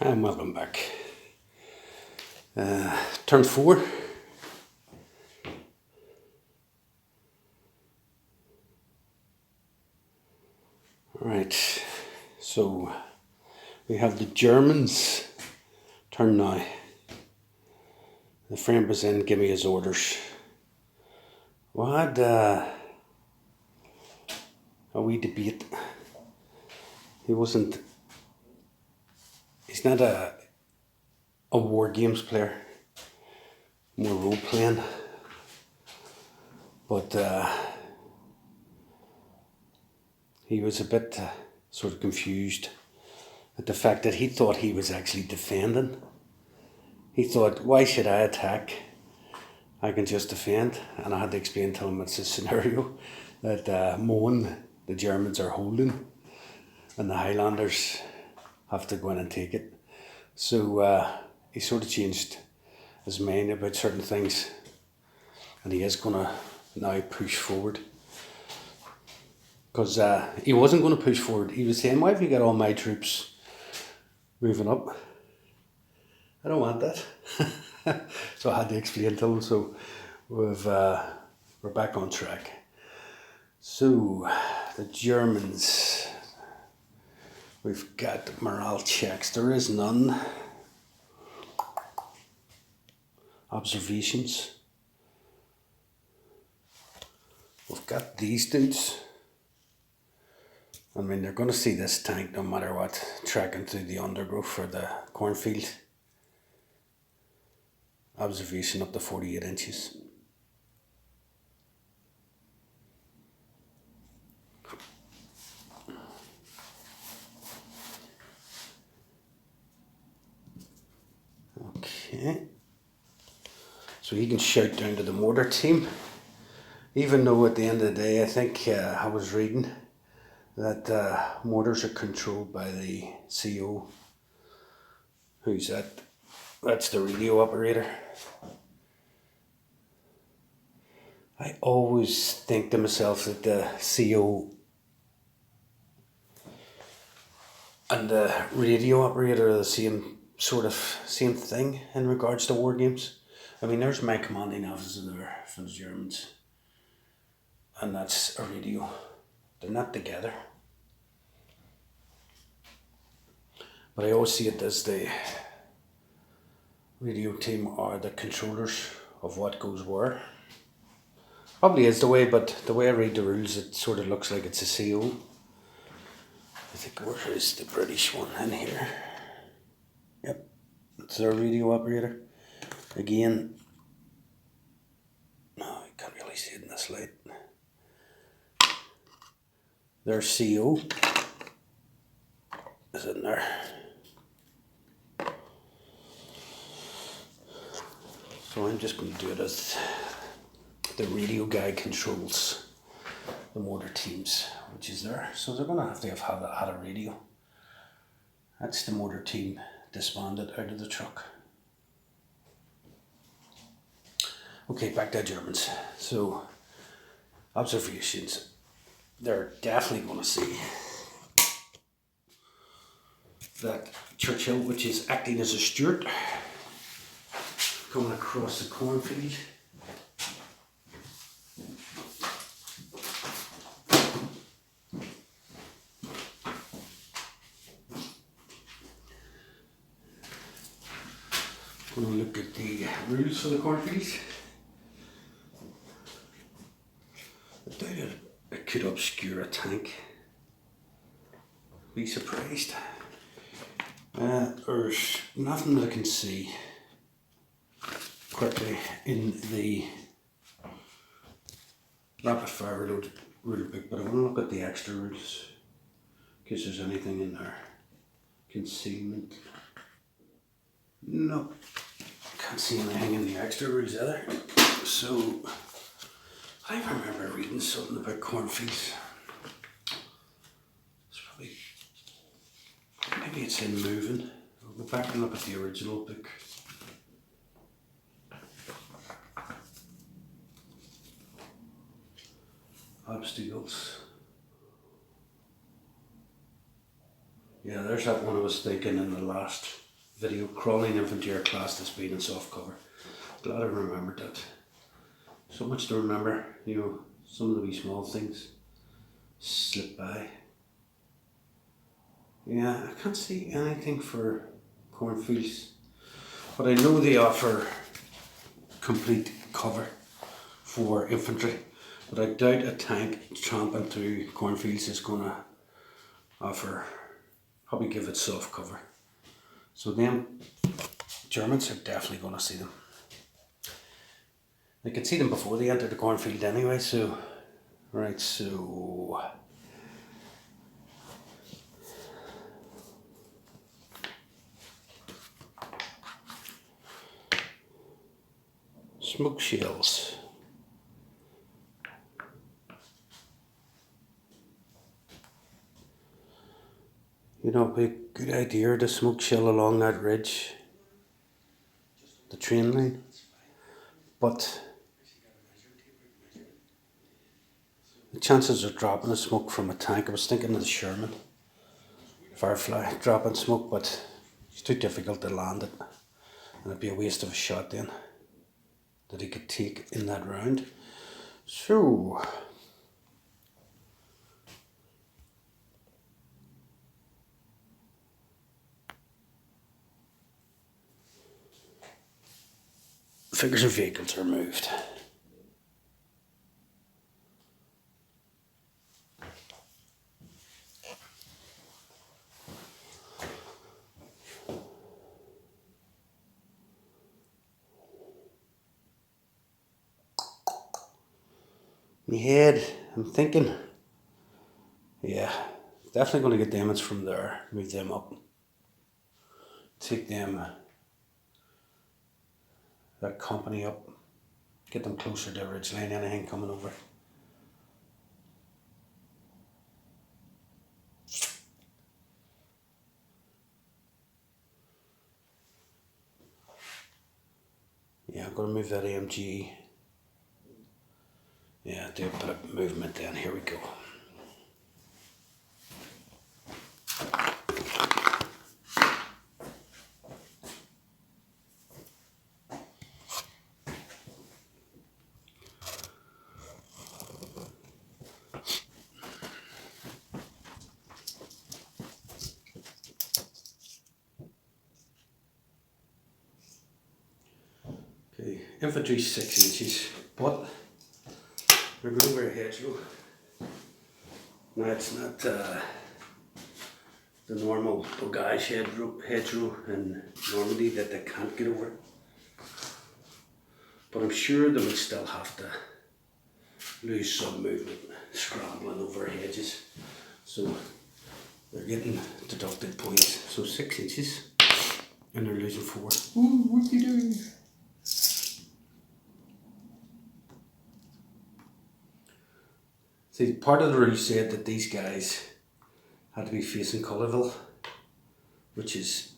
And welcome back. Turn 4. Alright, so we have the Germans turn now. The friend was in, give me his orders. We had a wee debate. He's not a war games player, more role playing. But he was a bit sort of confused at the fact that he thought he was actually defending. He thought, why should I attack? I can just defend. And I had to explain to him it's a scenario that Mouen, the Germans are holding, and the Highlanders have to go in and take it. So he sort of changed his mind about certain things, and he is going to now push forward. Because he wasn't going to push forward. He was saying, why have you got all my troops moving up? I don't want that. So I had to explain to him. So we're back on track. So the Germans, we've got morale checks. There is none. Observations. We've got these dudes. I mean, they're going to see this tank no matter what, trekking through the undergrowth or the cornfield. Observation up to 48 inches. Okay. So he can shout down to the mortar team. Even though at the end of the day, I think I was reading that mortars are controlled by the CO. Who's that? That's the radio operator. I always think to myself that the CO and the radio operator are the same thing in regards to war games. I mean, there's my commanding officer there for the Germans, and that's a radio. They're not together. But I always see it as the radio team are the controllers of what goes where. Probably is the way, but the way I read the rules, it sort of looks like it's a CO. I think where is the British one in here? Yep, it's their radio operator. Again, no, you can't really see it in this light. Their CO is in there. So I'm just going to do it as the radio guy controls the mortar teams, which is there. So they're going to have had a radio. That's the mortar team disbanded out of the truck. Okay, back to the Germans. So, observations. They're definitely going to see that Churchill, which is acting as a steward, coming across the cornfield. Going to look at the rules for the cornfields. I doubt it could obscure a tank. Be surprised. There's nothing that I can see quickly in the rapid fire rule book, but I want to look at the extra rules in case there's anything in there. Concealment. No, can't see anything in the extra rules either. So I remember reading something about cornfields. It's probably, maybe it's in Moving. I'll go back and look at the original book. Obstacles. Yeah, there's that one I was thinking in the last video, crawling infantry are classed as being in soft cover. Glad I remembered that. So much to remember, you know, some of the wee small things slip by. Yeah, I can't see anything for cornfields, but I know they offer complete cover for infantry, but I doubt a tank tramping through cornfields is going to offer, probably give it soft cover. So them Germans are definitely going to see them. They could see them before they enter the cornfield anyway, so, right, so smoke shells. You know, it'd be a good idea to smoke shell along that ridge, the train line, but the chances of dropping a smoke from a tank, I was thinking of the Sherman Firefly dropping smoke, but it's too difficult to land it, and it'd be a waste of a shot then that he could take in that round. So figures of vehicles are moved. In my head, I'm thinking, yeah, definitely going to get damage from there, move them up, take them, that company up, get them closer to ridge line, anything coming over. Yeah, I'm going to move that AMG. Yeah, do a bit of movement then. Here we go. Okay, infantry 6 inches, but we're going over a hedgerow. Now it's not the normal bogage hedgerow in Normandy that they can't get over, but I'm sure they would still have to lose some movement scrambling over hedges, so they're getting deducted points. So 6 inches and they're losing 4. Ooh, what are you doing? See, part of the rule said that these guys had to be facing Collierville, which is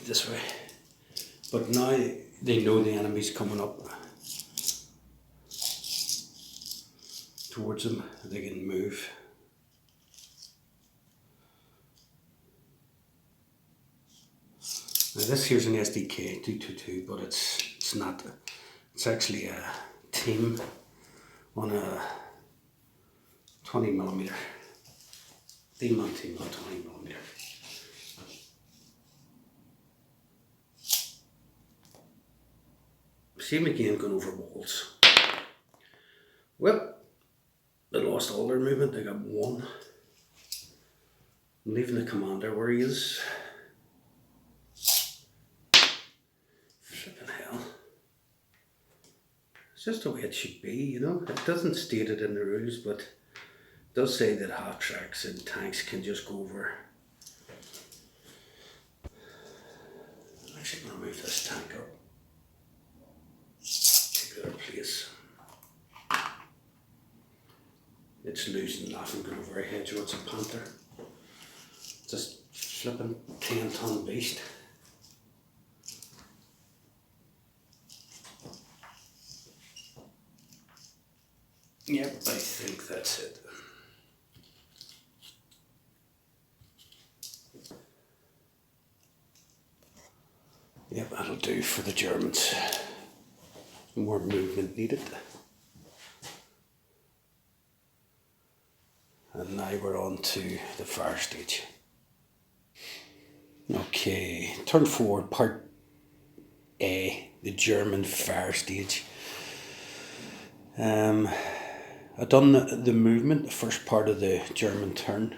this way. But now they know the enemy's coming up towards them, they can move. Now this here's an SDK 222, but it's not. It's actually a team on a 20mm. D-man team on 20mm. Same again going over walls. Well, they lost all their movement, they got 1. I'm leaving the commander where he is. Flipping hell. It's just the way it should be, you know. It doesn't state it in the rules, but it does say that half tracks and tanks can just go over. I'm actually going to move this tank up. Take their place. It's losing nothing going over a hedgerow, it's a Panther. Just flipping 10-ton beast. Yep, I think that's it. to do for the Germans. More movement needed. And now we're on to the fire stage. Okay, turn forward, part A, the German fire stage. I've done the movement, the first part of the German turn.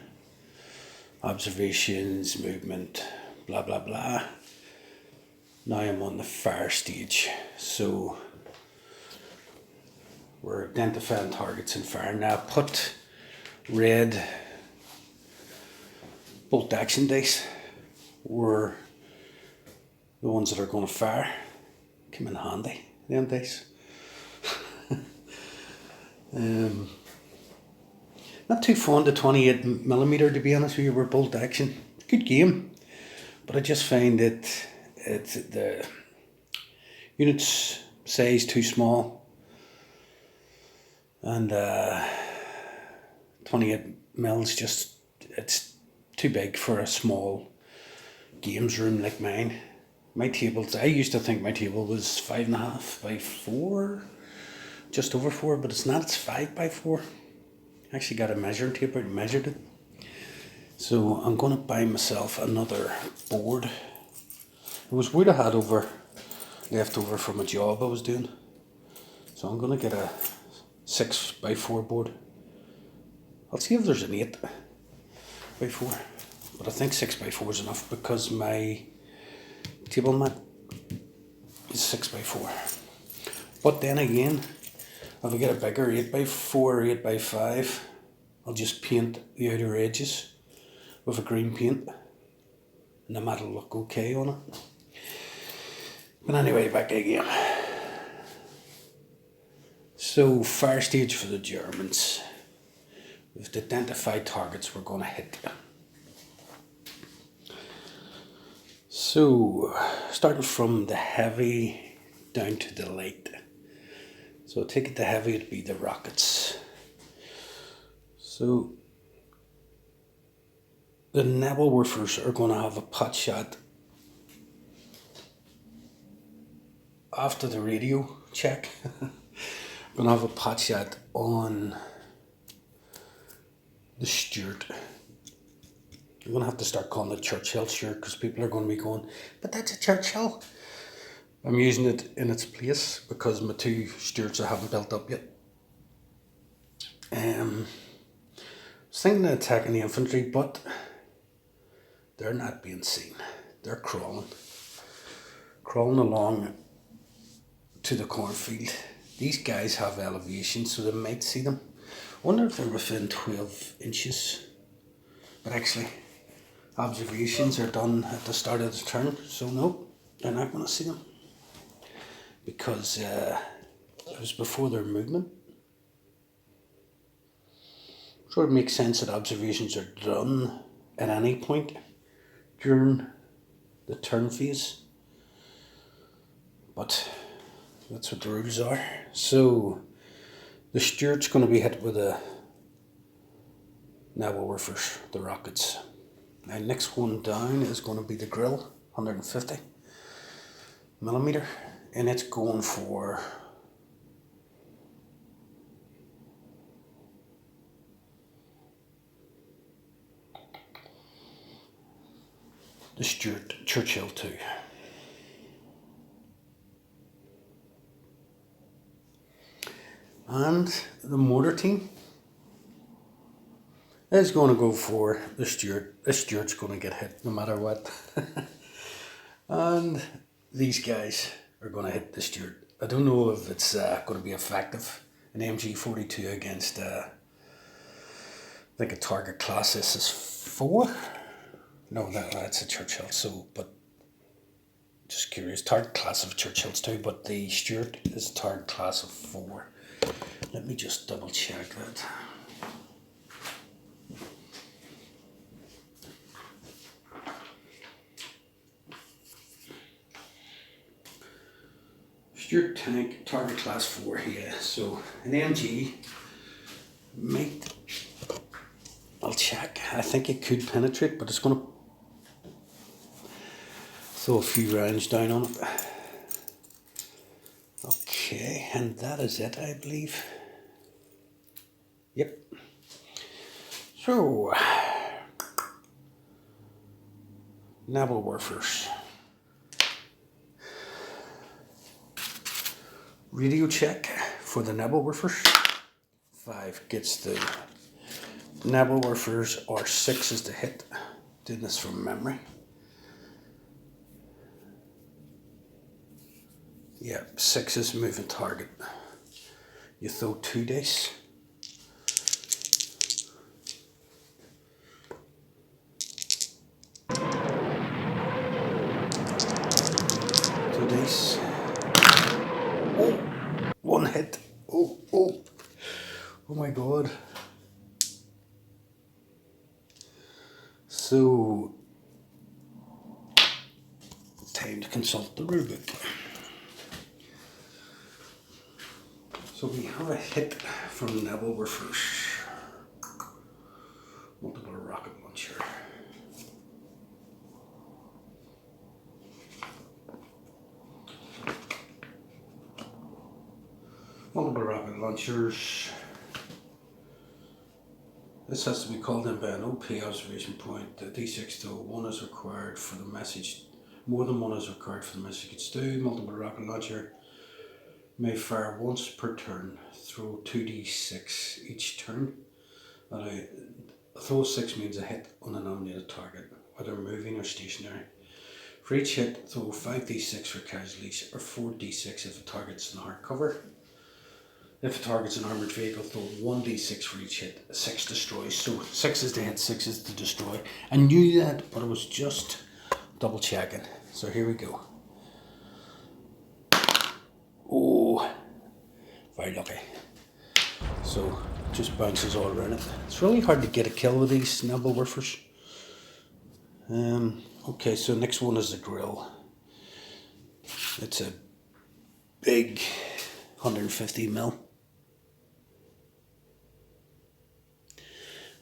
Observations, movement, blah blah blah. Now I'm on the fire stage. So we're identifying targets and firing. Now put red bolt action dice were the ones that are going to fire. Come in handy, them dice. Not too fond of 28mm, to be honest with you, with bolt action. Good game, but I just find that it's the unit's size too small, and 28mm just, it's too big for a small games room like mine. My tables, I used to think my table was 5.5 by 4, just over 4, but it's not, it's 5 by 4. I actually got a measuring tape out and measured it. So I'm going to buy myself another board. It was wood I had left over from a job I was doing. So I'm going to get a 6 by 4 board. I'll see if there's an 8 by 4. But I think 6 by 4 is enough because my table mat is 6 by 4. But then again, if I get a bigger 8 by 4 or 8 by 5, I'll just paint the outer edges with a green paint and the mat will look okay on it. But anyway, back again. So, fire stage for the Germans. We've identified targets we're going to hit. So, starting from the heavy down to the light. So take it to heavy, it'd be the rockets. So the Nebelwerfers are going to have a pot shot after the radio check. Going to have a pot shot on the Stuart. I'm going to have to start calling it Churchill Stuart because people are going to be going, but that's a Churchill. I'm using it in its place because my 2 Stuarts I haven't built up yet. I was thinking of attacking the infantry, but they're not being seen. They're crawling along to the cornfield. These guys have elevation, so they might see them. I wonder if they're within 12 inches. But actually, observations are done at the start of the turn, so no, they're not going to see them. Because it was before their movement. So it makes sense that observations are done at any point during the turn phase. But that's what the rules are. So the Stuart's going to be hit with the Nebelwerfers, the rockets. Now next one down is going to be the grill, 150mm. And it's going for the Stuart Churchill 2. And the mortar team is going to go for the Stuart. The Stuart's going to get hit no matter what. And these guys are going to hit the Stuart. I don't know if it's going to be effective. An MG42 against, I think a target class is 4. No, that's a Churchill. So, but just curious. Target class of Churchills too, but the Stuart is a target class of 4. Let me just double check that. Stuart tank, target class 4 here. So an MG might, I'll check. I think it could penetrate, but it's going to throw a few rounds down on it. Okay, and that is it, I believe. Yep. So, nabble woofers. Radio check for the nabble woofers. 5 gets the nabble woofers, or 6 is the hit. Doing this from memory. Yeah, 6 is moving target. You throw 2 dice. 2 dice. Oh, 1 hit. Oh my god. So, time to consult the rulebook. So we have a hit from Neville Woofers. Multiple rocket launcher. Multiple rocket launchers. This has to be called in by an OP observation point. The D6 though, 1 is required for the message. More than 1 is required for the message gets through. Multiple rocket launcher may fire once per turn. Throw 2d6 each turn. Throw 6 means a hit on a nominated target, whether moving or stationary. For each hit, throw 5d6 for casualties, or 4d6 if a target's in hard cover. If a target's an armoured vehicle, throw 1d6 for each hit. 6 destroys. So 6 is to hit, 6 is to destroy. I knew that, but I was just double checking. So here we go. Oh, very lucky. So just bounces all around it. It's really hard to get a kill with these nabble woofers. Okay, so next one is the grill. It's a big 150mm.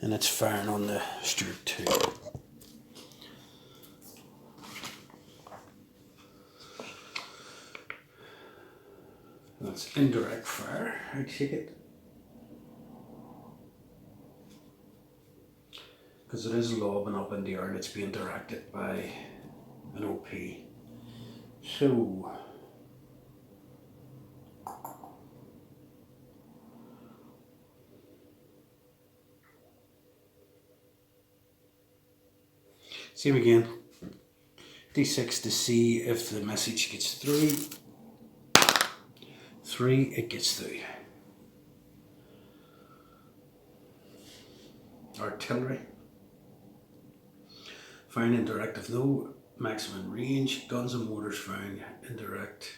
And it's firing on the Stuart 2. That's indirect fire, I take it. Because it is lobbing up in the air and it's being directed by an OP. So, same again. D6 to see if the message gets through. 3, it gets through. Artillery. Firing indirect of no maximum range. Guns and mortars firing indirect.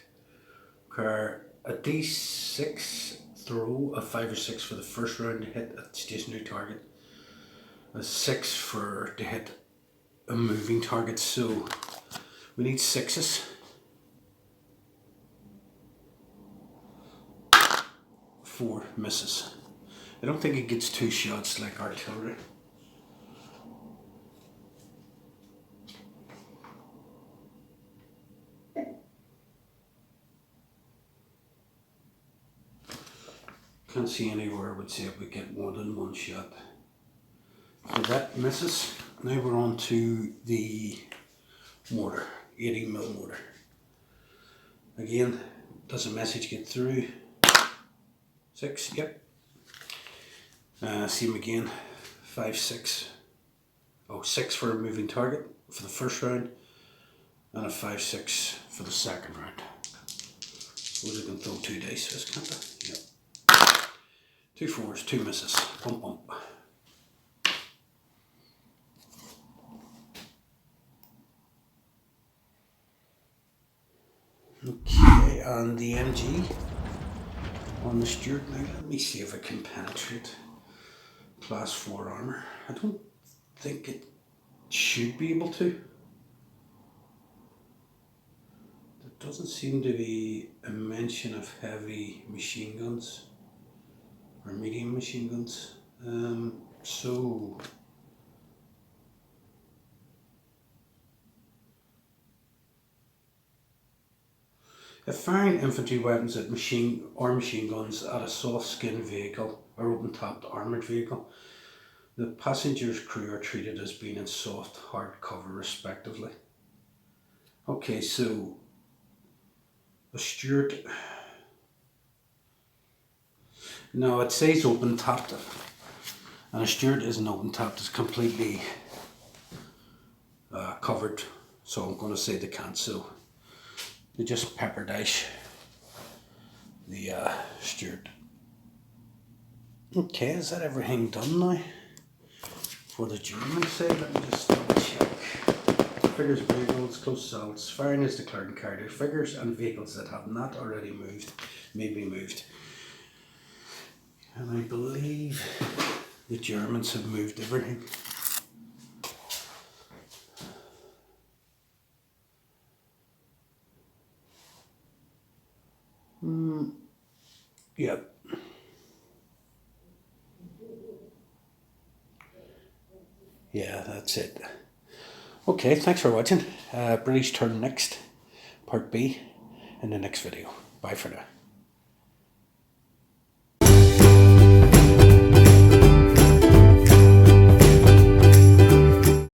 Require a D6 throw, a 5 or 6 for the first round to hit a stationary target. A 6 for to hit a moving target. So we need 6s. 4 misses. I don't think it gets 2 shots like artillery. Can't see anywhere would say if we get more than 1 shot. So that misses. Now we're on to the mortar, 80mm mortar. Again, does the message get through? 6, yep. Same again, 5, 6. Oh, 6 for a moving target for the first round, and a 5, 6 for the second round. Suppose I can throw 2 dice, this can't I? Yep. 2 4s, 2 misses. Bump, bump. Okay, and the MG on the Stuart. Now let me see if I can penetrate class 4 armour. I don't think it should be able to. There doesn't seem to be a mention of heavy machine guns or medium machine guns. So If firing infantry weapons at machine guns at a soft-skinned vehicle or open-topped armoured vehicle, the passenger's crew are treated as being in soft, hard cover respectively. Okay, so a steward... No, it says open-topped, and a steward isn't open-topped, it's completely covered, so I'm going to say they can't. So they just pepper dash the steward. Okay, is that everything done now for the German side? Let me just double check. Figures of vehicles, close assaults, firing is declared and carried out. Figures and vehicles that have not already moved may be moved. And I believe the Germans have moved everything. Yep. Yeah, that's it. Okay, thanks for watching. British turn next, part B, in the next video. Bye for now.